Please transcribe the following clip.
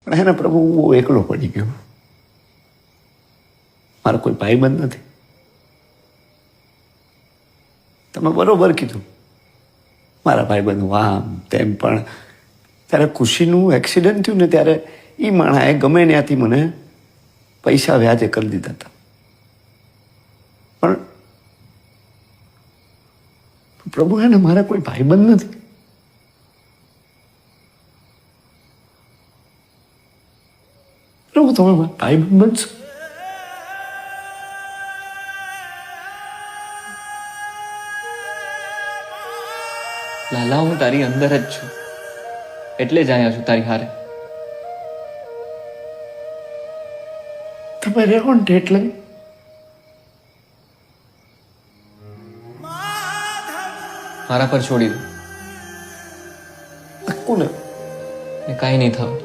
પણ એને પ્રભુ હું બહુ એકલો પડી ગયો. મારો કોઈ ભાઈબંધ નથી. તમે બરોબર કીધું, મારા ભાઈબંધ આમ તેમ, પણ ત્યારે ખુશીનું એક્સિડન્ટ થયું ને ત્યારે એ માણાએ ગમે ત્યાંથી મને પૈસા વ્યાજે કરી દીધા હતા. પણ પ્રભુ એને મારા કોઈ ભાઈબંધ નથી. પ્રભુ તમે મારા ભાઈબંધ બનશો. લાલા, હું તારી અંદર જ છું, એટલે જ આવ્યા છું તારી હારે. તમે રહો ને એટલે મારા પર છોડી દો, કોને ને કાંઈ નહીં થયું.